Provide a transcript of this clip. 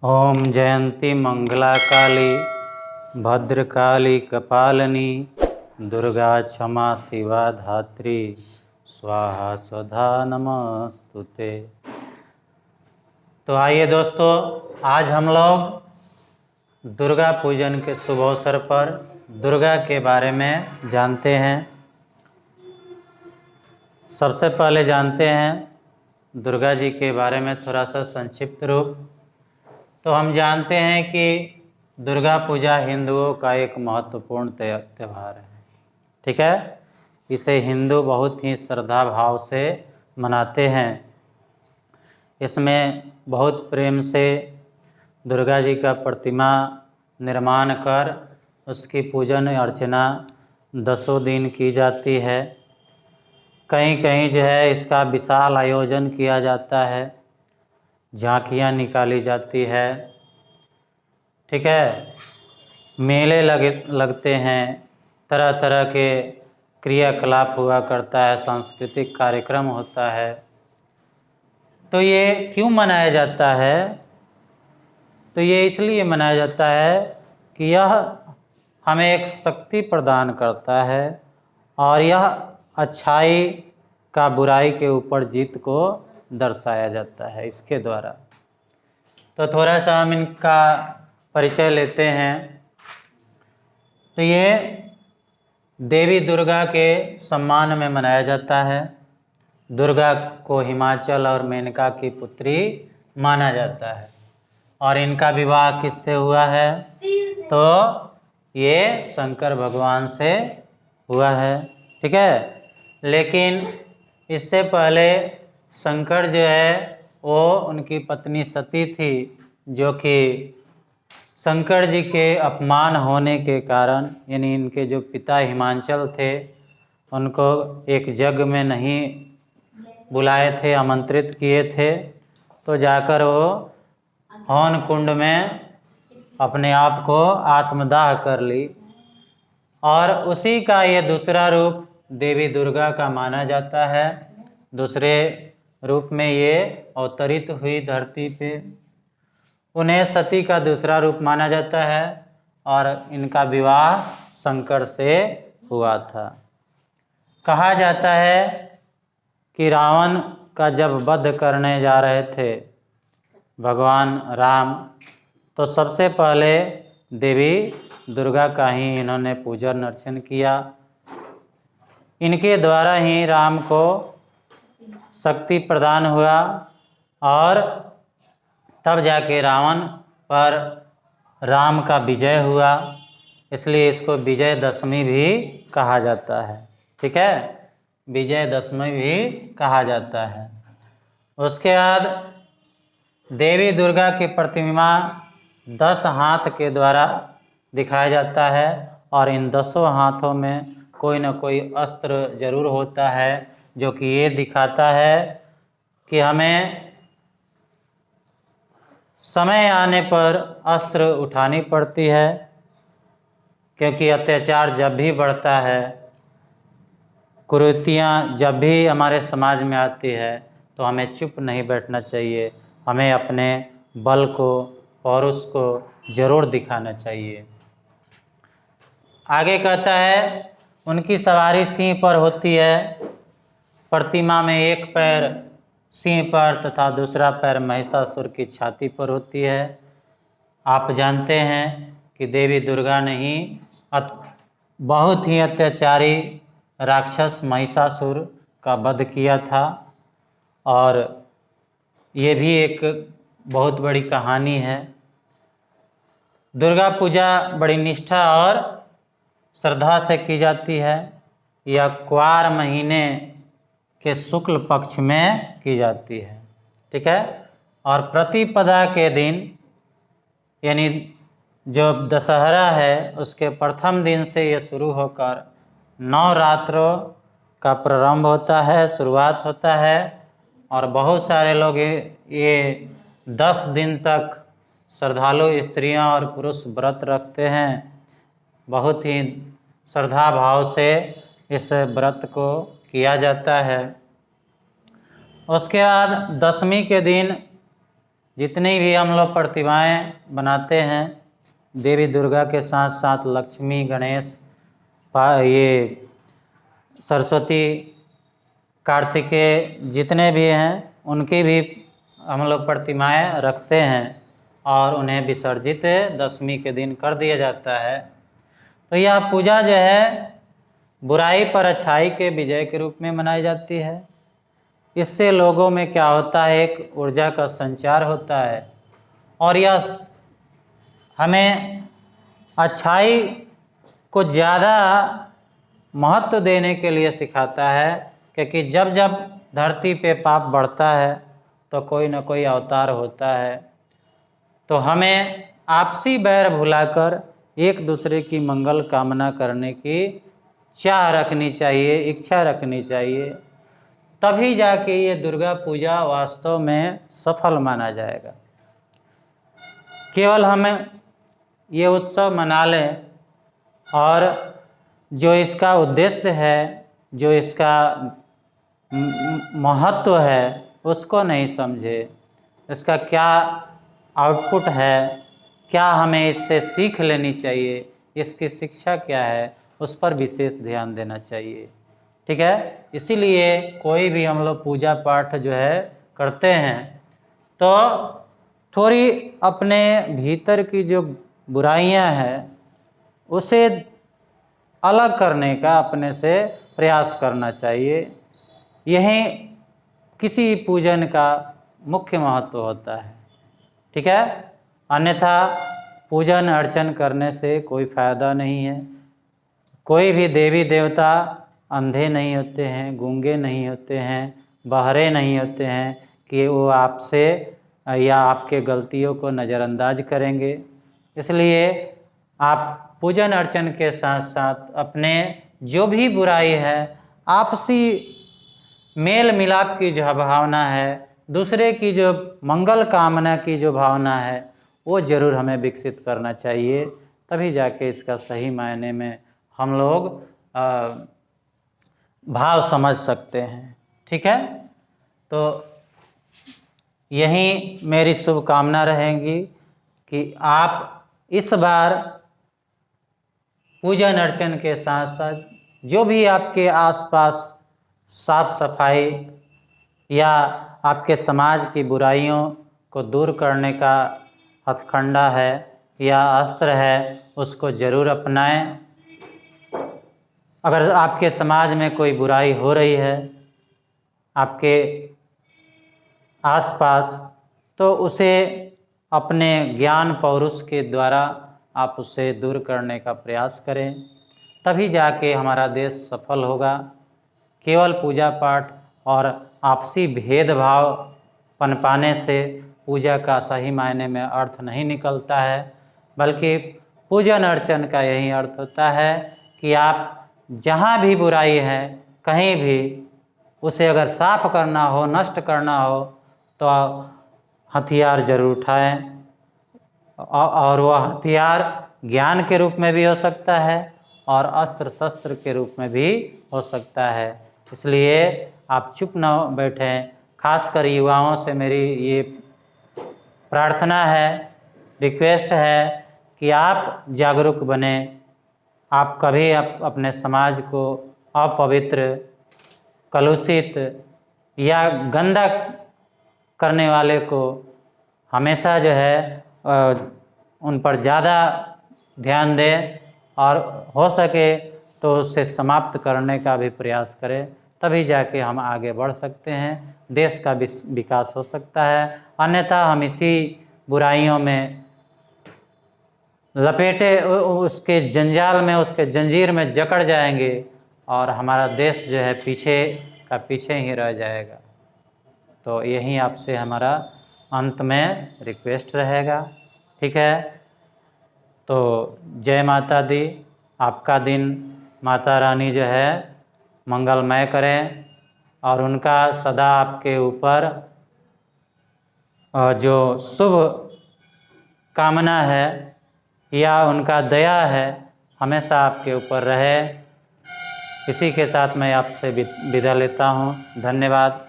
ओम जयंती मंगला काली भद्रकाली कपालिनी दुर्गा क्षमा शिवा धात्री स्वाहा स्वधा नमस्तुते। तो आइए दोस्तों, आज हम लोग दुर्गा पूजन के शुभ अवसर पर दुर्गा के बारे में जानते हैं। सबसे पहले जानते हैं दुर्गा जी के बारे में थोड़ा सा संक्षिप्त रूप। तो हम जानते हैं कि दुर्गा पूजा हिंदुओं का एक महत्वपूर्ण त्यौहार है। ठीक है, इसे हिंदू बहुत ही श्रद्धा भाव से मनाते हैं। इसमें बहुत प्रेम से दुर्गा जी का प्रतिमा निर्माण कर उसकी पूजन अर्चना 10 दिन की जाती है। कहीं कहीं जो है इसका विशाल आयोजन किया जाता है, झांकियाँ निकाली जाती है। ठीक है, मेले लगते हैं, तरह तरह के क्रियाकलाप हुआ करता है, सांस्कृतिक कार्यक्रम होता है। तो ये क्यों मनाया जाता है? तो ये इसलिए मनाया जाता है कि यह हमें एक शक्ति प्रदान करता है और यह अच्छाई का बुराई के ऊपर जीत को दर्शाया जाता है इसके द्वारा। तो थोड़ा सा हम इनका परिचय लेते हैं। तो ये देवी दुर्गा के सम्मान में मनाया जाता है। दुर्गा को हिमाचल और मेनका की पुत्री माना जाता है और इनका विवाह किससे हुआ है? तो ये शंकर भगवान से हुआ है। ठीक है, लेकिन इससे पहले शंकर जो है वो उनकी पत्नी सती थी, जो कि शंकर जी के अपमान होने के कारण, यानी इनके जो पिता हिमांचल थे उनको एक यज्ञ में नहीं बुलाए थे, आमंत्रित किए थे, तो जाकर वो हवन कुंड में अपने आप को आत्मदाह कर ली और उसी का ये दूसरा रूप देवी दुर्गा का माना जाता है। दूसरे रूप में ये अवतरित हुई धरती पे। उन्हें सती का दूसरा रूप माना जाता है और इनका विवाह शंकर से हुआ था। कहा जाता है कि रावण का जब वध करने जा रहे थे भगवान राम, तो सबसे पहले देवी दुर्गा का ही इन्होंने पूजन अर्चन किया। इनके द्वारा ही राम को शक्ति प्रदान हुआ और तब जाके रावण पर राम का विजय हुआ। इसलिए इसको विजयदशमी भी कहा जाता है। ठीक है, विजयदशमी भी कहा जाता है। उसके बाद देवी दुर्गा की प्रतिमा 10 हाथ के द्वारा दिखाया जाता है और इन 10 हाथों में कोई न कोई अस्त्र जरूर होता है, जो कि ये दिखाता है कि हमें समय आने पर अस्त्र उठानी पड़ती है, क्योंकि अत्याचार जब भी बढ़ता है, कुरीतियाँ जब भी हमारे समाज में आती है, तो हमें चुप नहीं बैठना चाहिए। हमें अपने बल को, पौरुष को जरूर दिखाना चाहिए। आगे कहता है उनकी सवारी सिंह पर होती है। प्रतिमा में एक पैर सिंह पर तथा दूसरा पैर महिषासुर की छाती पर होती है। आप जानते हैं कि देवी दुर्गा ने ही बहुत ही अत्याचारी राक्षस महिषासुर का वध किया था और ये भी एक बहुत बड़ी कहानी है। दुर्गा पूजा बड़ी निष्ठा और श्रद्धा से की जाती है। यह क्वार महीने के शुक्ल पक्ष में की जाती है। ठीक है, और प्रतिपदा के दिन, यानी जो दशहरा है उसके प्रथम दिन से ये शुरू होकर 9 रात्रों का प्रारंभ होता है, शुरुआत होता है और बहुत सारे लोग ये 10 दिन तक श्रद्धालु स्त्रियां और पुरुष व्रत रखते हैं। बहुत ही श्रद्धा भाव से इस व्रत को किया जाता है। उसके बाद दशमी के दिन जितनी भी हम लोग प्रतिमाएं बनाते हैं देवी दुर्गा के साथ साथ लक्ष्मी, गणेश, ये सरस्वती, कार्तिकेय जितने भी हैं उनकी भी हम लोग प्रतिमाएं रखते हैं और उन्हें विसर्जित दशमी के दिन कर दिया जाता है। तो यह पूजा जो है बुराई पर अच्छाई के विजय के रूप में मनाई जाती है। इससे लोगों में क्या होता है, एक ऊर्जा का संचार होता है और यह हमें अच्छाई को ज़्यादा महत्व देने के लिए सिखाता है, क्योंकि जब जब धरती पे पाप बढ़ता है तो कोई न कोई अवतार होता है। तो हमें आपसी बैर भुलाकर एक दूसरे की मंगल कामना करने की चाह रखनी चाहिए, इच्छा रखनी चाहिए, तभी जाके ये दुर्गा पूजा वास्तव में सफल माना जाएगा। केवल हमें ये उत्सव मना लें और जो इसका उद्देश्य है, जो इसका महत्व है उसको नहीं समझे, इसका क्या आउटपुट है, क्या हमें इससे सीख लेनी चाहिए, इसकी शिक्षा क्या है, उस पर विशेष ध्यान देना चाहिए। ठीक है, इसीलिए कोई भी हम लोग पूजा पाठ जो है करते हैं तो थोड़ी अपने भीतर की जो बुराइयां हैं उसे अलग करने का अपने से प्रयास करना चाहिए। यही किसी पूजन का मुख्य महत्व होता है। ठीक है, अन्यथा पूजन अर्चन करने से कोई फायदा नहीं है। कोई भी देवी देवता अंधे नहीं होते हैं, गूंगे नहीं होते हैं, बहरे नहीं होते हैं कि वो आपसे या आपके गलतियों को नज़रअंदाज करेंगे। इसलिए आप पूजन अर्चन के साथ साथ अपने जो भी बुराई है, आपसी मेल मिलाप की जो भावना है, दूसरे की जो मंगल कामना की जो भावना है, वो ज़रूर हमें विकसित करना चाहिए। तभी जाके इसका सही मायने में हम लोग भाव समझ सकते हैं। ठीक है, तो यही मेरी शुभकामना रहेगी कि आप इस बार पूजन अर्चन के साथ साथ जो भी आपके आसपास साफ सफाई या आपके समाज की बुराइयों को दूर करने का हथकंडा है या अस्त्र है, उसको ज़रूर अपनाएं। अगर आपके समाज में कोई बुराई हो रही है आपके आसपास, तो उसे अपने ज्ञान पौरुष के द्वारा आप उसे दूर करने का प्रयास करें, तभी जाके हमारा देश सफल होगा। केवल पूजा पाठ और आपसी भेदभाव पनपाने से पूजा का सही मायने में अर्थ नहीं निकलता है, बल्कि पूजन अर्चन का यही अर्थ होता है कि आप जहाँ भी बुराई है, कहीं भी उसे अगर साफ करना हो, नष्ट करना हो, तो हथियार जरूर उठाएं। और वह हथियार ज्ञान के रूप में भी हो सकता है और अस्त्र शस्त्र के रूप में भी हो सकता है। इसलिए आप चुप न बैठें। खासकर युवाओं से मेरी ये प्रार्थना है, रिक्वेस्ट है कि आप जागरूक बने। आप कभी अपने समाज को अपवित्र, कलुषित या गंदा करने वाले को हमेशा जो है उन पर ज़्यादा ध्यान दें और हो सके तो उससे समाप्त करने का भी प्रयास करें, तभी जाके हम आगे बढ़ सकते हैं, देश का विकास हो सकता है। अन्यथा हम इसी बुराइयों में लपेटे उसके जंजाल में, उसके जंजीर में जकड़ जाएंगे और हमारा देश जो है पीछे का पीछे ही रह जाएगा। तो यही आपसे हमारा अंत में रिक्वेस्ट रहेगा। ठीक है, तो जय माता दी। आपका दिन माता रानी जो है मंगलमय करें और उनका सदा आपके ऊपर जो शुभ कामना है या उनका दया है हमेशा आपके ऊपर रहे। इसी के साथ मैं आपसे विदा लेता हूँ। धन्यवाद।